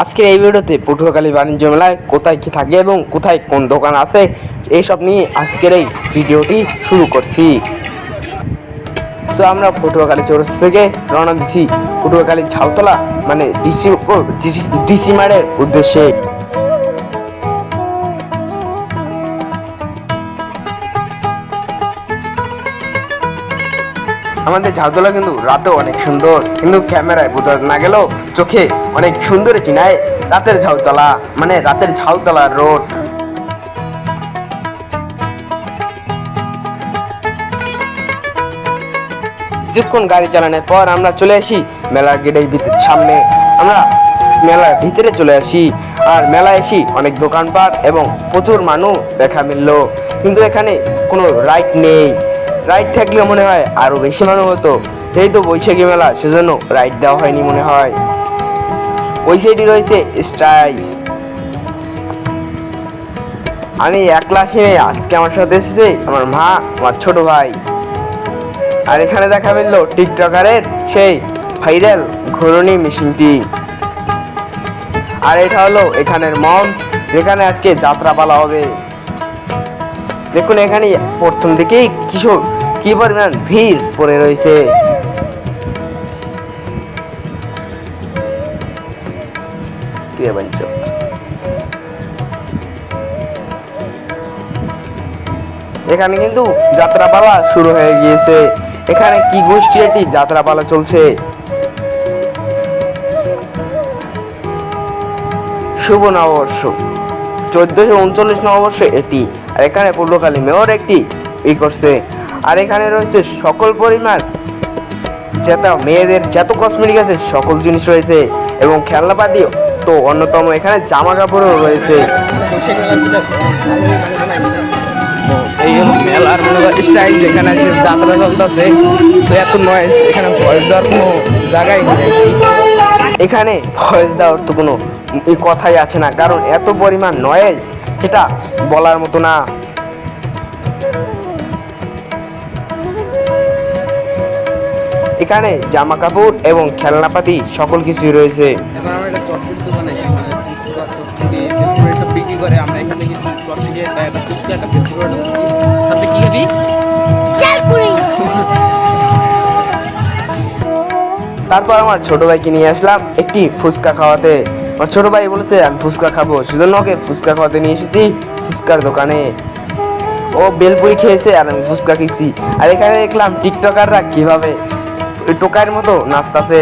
আজকের এই ভিডিওতে পটুয়াখালী বাণিজ্য মেলায় কোথায় কি থাকে এবং কোথায় কোন দোকান আছে এইসব নিয়ে আজকের এই ভিডিওটি শুরু করছি। সো আমরা পটুয়াখালী চৌরাস্তা থেকে রওনা দিচ্ছি পটুয়াখালী ঝাউতলা মানে ডিসি মার্টের উদ্দেশ্যে। আমাদের ঝাউতলা কিন্তু রাতেও অনেক সুন্দর, কিন্তু ক্যামেরায় বোঝা না গেলেও চোখে অনেক সুন্দর চিনায় রাতের ঝাউতলা, মানে রাতের ঝাউতলার রোড। কিছুক্ষণ গাড়ি চালানোর পর আমরা চলে আসি মেলার গেটের সামনে। আমরা মেলার ভিতরে চলে আসি, আর মেলায় এসি অনেক দোকানপাট এবং প্রচুর মানুষ দেখা মিলল, কিন্তু এখানে কোনো রাইড নেই। রাইড থাকলে মনে হয় আরো বেশি মানুষ হতো, যেহেতু বৈশাখী মেলা সেজন্য রাইড দেওয়া হয়নি মনে হয়। ওই সাইডে রয়েছে স্ট্রাইস। আমি একলা আসি, আজকে আমার সাথে এসেছে আমার মা, আমার ছোট ভাই। আর এখানে দেখা মিলল টিকটকারের সেই ভাইরাল ঘূর্ণি মেশিনটি। আর এটা হলো এখানের মঞ্চ, যেখানে আজকে যাত্রাপালা হবে। দেখুন এখানে প্রথম দিকেই কিশোর কি পরিমাণ ভিড় পড়ে রয়েছে। এখানে কিন্তু যাত্রাপালা শুরু হয়ে গিয়েছে। এখানে কি গোষ্ঠী একটি যাত্রাপালা চলছে। শুভ নববর্ষ 1439 নববর্ষ এটি। আর এখানে পটুয়াখালী মেয়র একটি করছে। আর এখানে রয়েছে সকল পরিমাণ মেয়েদের যত কসমেটিক আছে সকল জিনিস রয়েছে, এবং খেলনাপাতি তো অন্যতম। এখানে জামা কাপড়ও রয়েছে। এই মেলার স্টাইল যেখানে যাত্রা চলতেছে, তো এত নয়েজ, এখানে ভয়েস দেওয়ার কোনো জায়গায় নেই। এখানে ভয়েস দেওয়ার তো কোনো কথাই আছে না, কারণ এত পরিমাণ নয়েজ সেটা বলার মতো না। এখানে জামা কাপড় এবং খেলনাপাতি সকল কিছুই রয়েছে। এখন আমরা একটা চটপটি দোকানে সব বিক্রি করে। আমরা এখানে কিন্তু চটপটি একটা ফুচকা একটা ভেতরে সাথে কি খাবি? তারপর আমার ছোট ভাইকে নিয়ে আসলাম একটি ফুচকা খাওয়াতে। আমার ছোট ভাই বলেছে আমি ফুচকা খাবো, সেজন্য ওকে ফুচকা খাওয়াতে নিয়ে এসেছি ফুচকার দোকানে। ও বেলপুরি খেয়েছে আর আমি ফুচকা খেয়েছি। আর এখানে দেখলাম টিকটকাররা কিভাবে টোকার মতো নাচতেছে।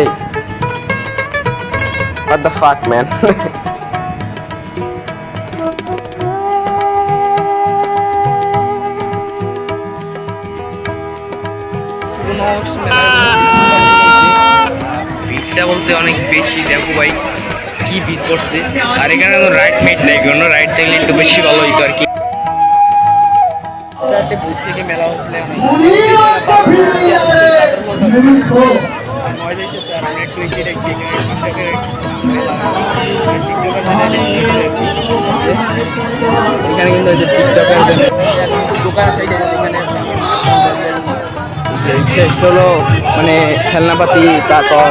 What the fuck, man? ভিড়টা বলতে অনেক বেশি, দেখো ভাই কি ভিড় করছে। আর এখানে রাইড মেট নেই, কোনো রাইড থাকলে একটু বেশি ভালো হইতো আর কি। বৈশাখী মেলা হচ্ছে এখানে কিন্তু টিকটকের দোকান আছে, এখানে হলো মানে খেলনাপাতি, তারপর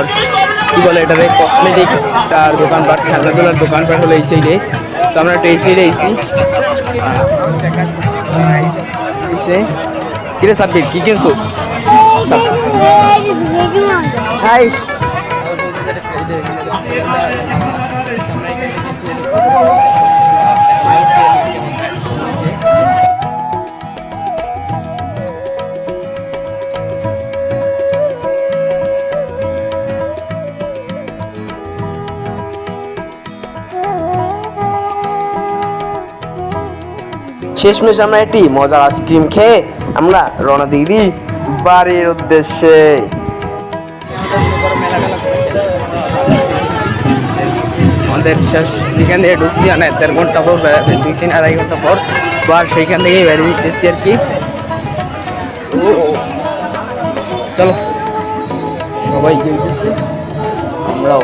কি বলে এটাতে কসমেটিক তার দোকানপাট, খেলনাধুলার দোকানপাট হলো এই সাইডে। তো আমরা একটু এই সাইডে এসেছি। কিরে সাব্বির কি কিনছোস? হাই শেষমেশ আমরা একটি মজার আইসক্রিম খেয়ে আমরা রওনা দিয়ে দিই বাড়ির উদ্দেশ্যে। আমাদের শেষ সেখান থেকে ঢুকছি, মানে 1.5 ঘন্টা পর, 2-2.5 ঘন্টা পর বা সেইখান থেকেই বেরিয়ে দিতেছি আর কি। চলো সবাই আমরাও